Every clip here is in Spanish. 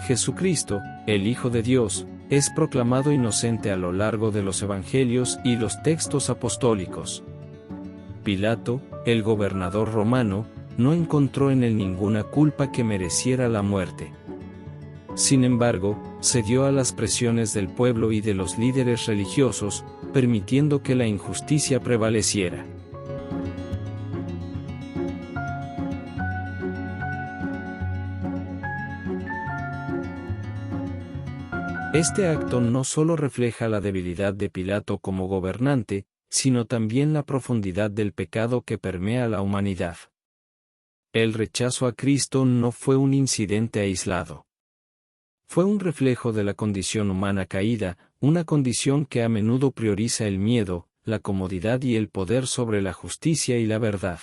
Jesucristo, el Hijo de Dios, es proclamado inocente a lo largo de los Evangelios y los textos apostólicos. Pilato, el gobernador romano, no encontró en él ninguna culpa que mereciera la muerte. Sin embargo, cedió a las presiones del pueblo y de los líderes religiosos, permitiendo que la injusticia prevaleciera. Este acto no solo refleja la debilidad de Pilato como gobernante, sino también la profundidad del pecado que permea la humanidad. El rechazo a Cristo no fue un incidente aislado. Fue un reflejo de la condición humana caída, una condición que a menudo prioriza el miedo, la comodidad y el poder sobre la justicia y la verdad.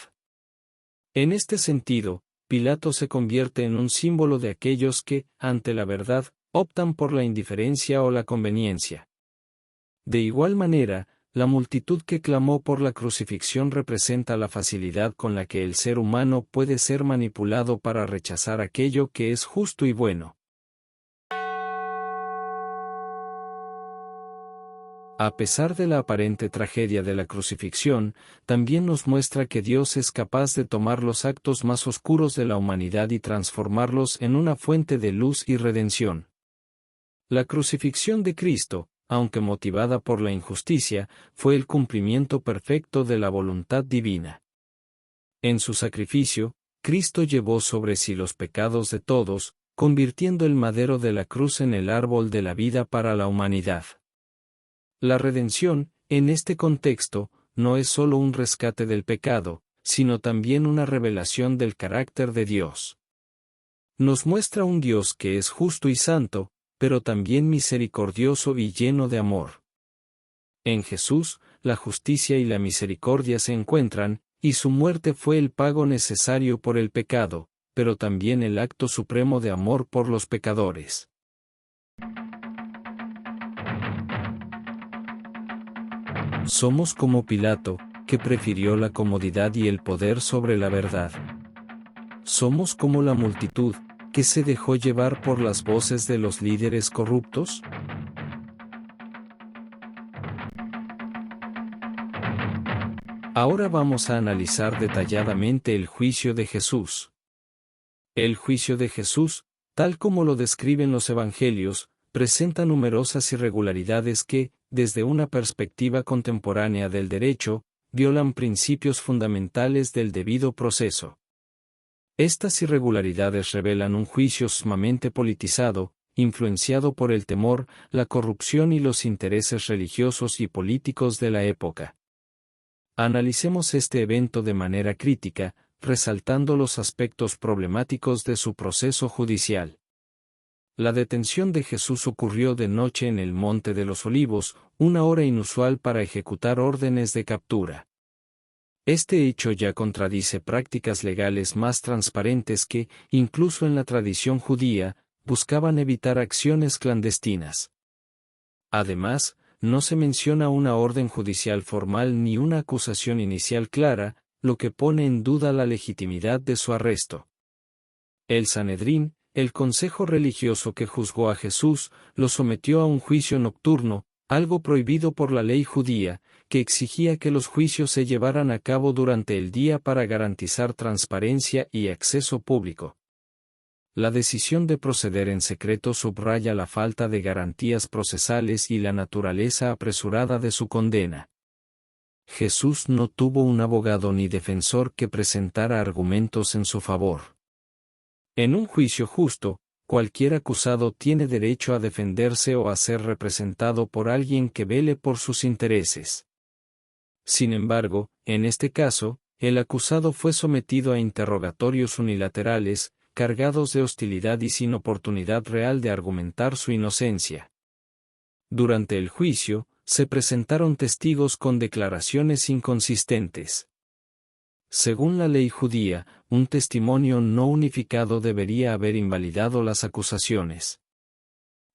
En este sentido, Pilato se convierte en un símbolo de aquellos que, ante la verdad, optan por la indiferencia o la conveniencia. De igual manera, la multitud que clamó por la crucifixión representa la facilidad con la que el ser humano puede ser manipulado para rechazar aquello que es justo y bueno. A pesar de la aparente tragedia de la crucifixión, también nos muestra que Dios es capaz de tomar los actos más oscuros de la humanidad y transformarlos en una fuente de luz y redención. La crucifixión de Cristo, aunque motivada por la injusticia, fue el cumplimiento perfecto de la voluntad divina. En su sacrificio, Cristo llevó sobre sí los pecados de todos, convirtiendo el madero de la cruz en el árbol de la vida para la humanidad. La redención, en este contexto, no es solo un rescate del pecado, sino también una revelación del carácter de Dios. Nos muestra un Dios que es justo y santo, pero también misericordioso y lleno de amor. En Jesús, la justicia y la misericordia se encuentran, y su muerte fue el pago necesario por el pecado, pero también el acto supremo de amor por los pecadores. Somos como Pilato, que prefirió la comodidad y el poder sobre la verdad. Somos como la multitud, que se dejó llevar por las voces de los líderes corruptos. Ahora vamos a analizar detalladamente el juicio de Jesús. El juicio de Jesús, tal como lo describen los Evangelios, presenta numerosas irregularidades que, desde una perspectiva contemporánea del derecho, violan principios fundamentales del debido proceso. Estas irregularidades revelan un juicio sumamente politizado, influenciado por el temor, la corrupción y los intereses religiosos y políticos de la época. Analicemos este evento de manera crítica, resaltando los aspectos problemáticos de su proceso judicial. La detención de Jesús ocurrió de noche en el Monte de los Olivos, una hora inusual para ejecutar órdenes de captura. Este hecho ya contradice prácticas legales más transparentes que, incluso en la tradición judía, buscaban evitar acciones clandestinas. Además, no se menciona una orden judicial formal ni una acusación inicial clara, lo que pone en duda la legitimidad de su arresto. El Sanedrín, el consejo religioso que juzgó a Jesús, lo sometió a un juicio nocturno, algo prohibido por la ley judía, que exigía que los juicios se llevaran a cabo durante el día para garantizar transparencia y acceso público. La decisión de proceder en secreto subraya la falta de garantías procesales y la naturaleza apresurada de su condena. Jesús no tuvo un abogado ni defensor que presentara argumentos en su favor. En un juicio justo, cualquier acusado tiene derecho a defenderse o a ser representado por alguien que vele por sus intereses. Sin embargo, en este caso, el acusado fue sometido a interrogatorios unilaterales, cargados de hostilidad y sin oportunidad real de argumentar su inocencia. Durante el juicio, se presentaron testigos con declaraciones inconsistentes. Según la ley judía, un testimonio no unificado debería haber invalidado las acusaciones.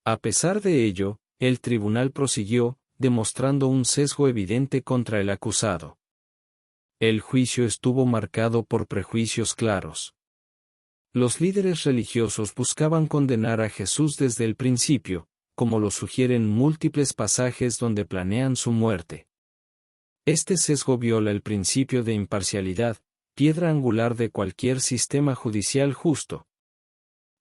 A pesar de ello, el tribunal prosiguió, demostrando un sesgo evidente contra el acusado. El juicio estuvo marcado por prejuicios claros. Los líderes religiosos buscaban condenar a Jesús desde el principio, como lo sugieren múltiples pasajes donde planean su muerte. Este sesgo viola el principio de imparcialidad, piedra angular de cualquier sistema judicial justo.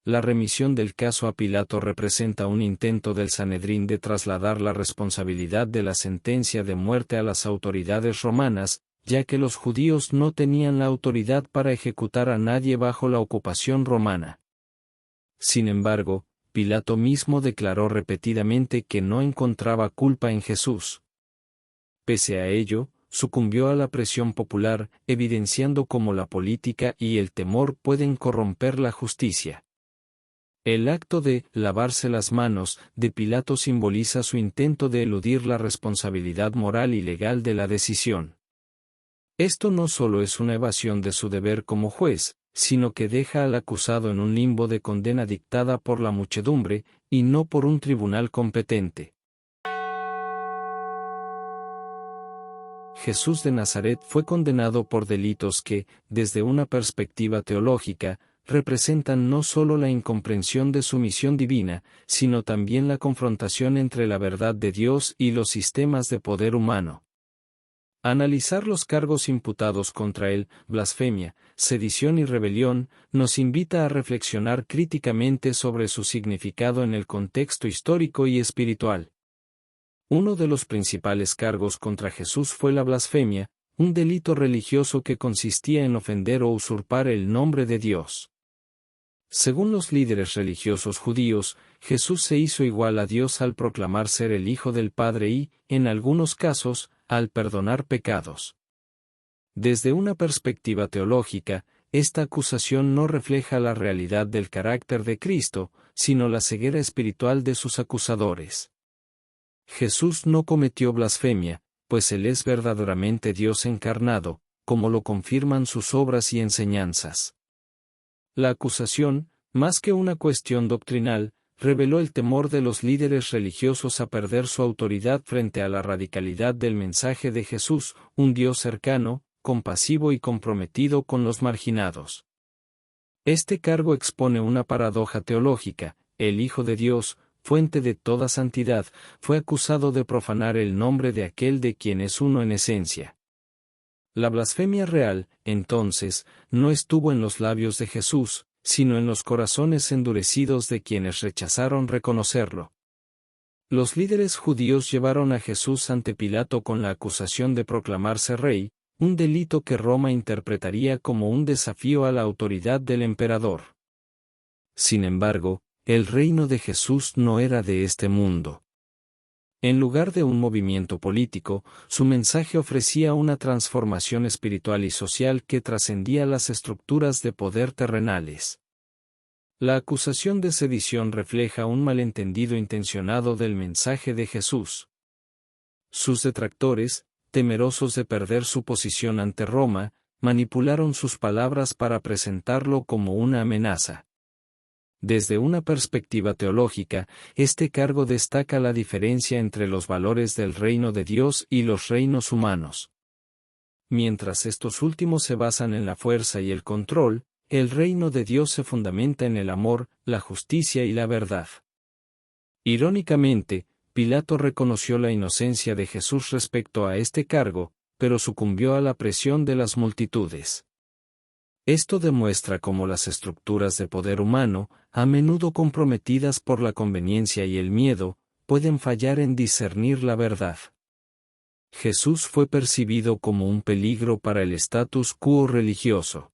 La remisión del caso a Pilato representa un intento del Sanedrín de trasladar la responsabilidad de la sentencia de muerte a las autoridades romanas, ya que los judíos no tenían la autoridad para ejecutar a nadie bajo la ocupación romana. Sin embargo, Pilato mismo declaró repetidamente que no encontraba culpa en Jesús. Pese a ello, sucumbió a la presión popular, evidenciando cómo la política y el temor pueden corromper la justicia. El acto de lavarse las manos de Pilato simboliza su intento de eludir la responsabilidad moral y legal de la decisión. Esto no solo es una evasión de su deber como juez, sino que deja al acusado en un limbo de condena dictada por la muchedumbre, y no por un tribunal competente. Jesús de Nazaret fue condenado por delitos que, desde una perspectiva teológica, representan no solo la incomprensión de su misión divina, sino también la confrontación entre la verdad de Dios y los sistemas de poder humano. Analizar los cargos imputados contra él, blasfemia, sedición y rebelión, nos invita a reflexionar críticamente sobre su significado en el contexto histórico y espiritual. Uno de los principales cargos contra Jesús fue la blasfemia, un delito religioso que consistía en ofender o usurpar el nombre de Dios. Según los líderes religiosos judíos, Jesús se hizo igual a Dios al proclamar ser el Hijo del Padre y, en algunos casos, al perdonar pecados. Desde una perspectiva teológica, esta acusación no refleja la realidad del carácter de Cristo, sino la ceguera espiritual de sus acusadores. Jesús no cometió blasfemia, pues Él es verdaderamente Dios encarnado, como lo confirman sus obras y enseñanzas. La acusación, más que una cuestión doctrinal, reveló el temor de los líderes religiosos a perder su autoridad frente a la radicalidad del mensaje de Jesús, un Dios cercano, compasivo y comprometido con los marginados. Este cargo expone una paradoja teológica: el Hijo de Dios, fuente de toda santidad, fue acusado de profanar el nombre de aquel de quien es uno en esencia. La blasfemia real, entonces, no estuvo en los labios de Jesús, sino en los corazones endurecidos de quienes rechazaron reconocerlo. Los líderes judíos llevaron a Jesús ante Pilato con la acusación de proclamarse rey, un delito que Roma interpretaría como un desafío a la autoridad del emperador. Sin embargo, el reino de Jesús no era de este mundo. En lugar de un movimiento político, su mensaje ofrecía una transformación espiritual y social que trascendía las estructuras de poder terrenales. La acusación de sedición refleja un malentendido intencionado del mensaje de Jesús. Sus detractores, temerosos de perder su posición ante Roma, manipularon sus palabras para presentarlo como una amenaza. Desde una perspectiva teológica, este cargo destaca la diferencia entre los valores del reino de Dios y los reinos humanos. Mientras estos últimos se basan en la fuerza y el control, el reino de Dios se fundamenta en el amor, la justicia y la verdad. Irónicamente, Pilato reconoció la inocencia de Jesús respecto a este cargo, pero sucumbió a la presión de las multitudes. Esto demuestra cómo las estructuras de poder humano, a menudo comprometidas por la conveniencia y el miedo, pueden fallar en discernir la verdad. Jesús fue percibido como un peligro para el status quo religioso.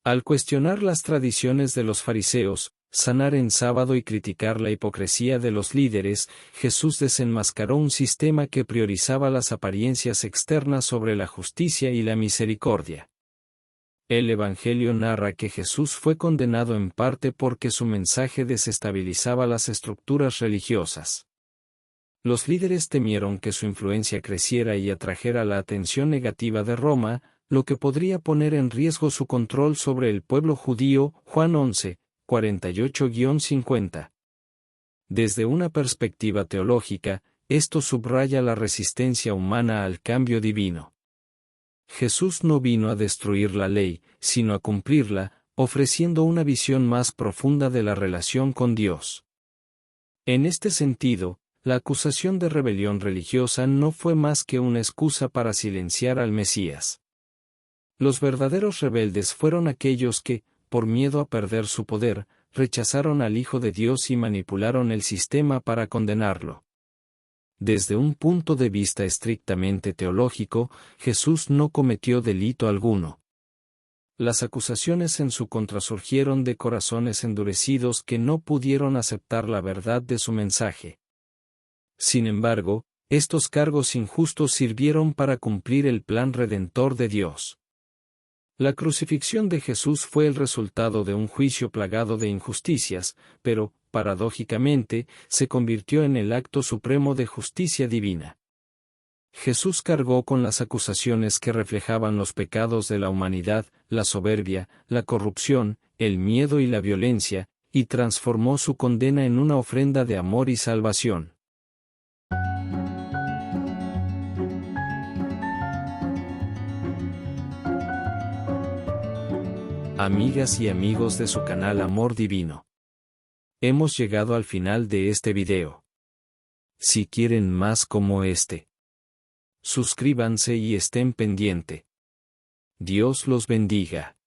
Al cuestionar las tradiciones de los fariseos, sanar en sábado y criticar la hipocresía de los líderes, Jesús desenmascaró un sistema que priorizaba las apariencias externas sobre la justicia y la misericordia. El Evangelio narra que Jesús fue condenado en parte porque su mensaje desestabilizaba las estructuras religiosas. Los líderes temieron que su influencia creciera y atrajera la atención negativa de Roma, lo que podría poner en riesgo su control sobre el pueblo judío. Juan 11, 48-50. Desde una perspectiva teológica, esto subraya la resistencia humana al cambio divino. Jesús no vino a destruir la ley, sino a cumplirla, ofreciendo una visión más profunda de la relación con Dios. En este sentido, la acusación de rebelión religiosa no fue más que una excusa para silenciar al Mesías. Los verdaderos rebeldes fueron aquellos que, por miedo a perder su poder, rechazaron al Hijo de Dios y manipularon el sistema para condenarlo. Desde un punto de vista estrictamente teológico, Jesús no cometió delito alguno. Las acusaciones en su contra surgieron de corazones endurecidos que no pudieron aceptar la verdad de su mensaje. Sin embargo, estos cargos injustos sirvieron para cumplir el plan redentor de Dios. La crucifixión de Jesús fue el resultado de un juicio plagado de injusticias, pero, paradójicamente, se convirtió en el acto supremo de justicia divina. Jesús cargó con las acusaciones que reflejaban los pecados de la humanidad, la soberbia, la corrupción, el miedo y la violencia, y transformó su condena en una ofrenda de amor y salvación. Amigas y amigos de su canal Amor Divino. Hemos llegado al final de este video. Si quieren más como este, suscríbanse y estén pendiente. Dios los bendiga.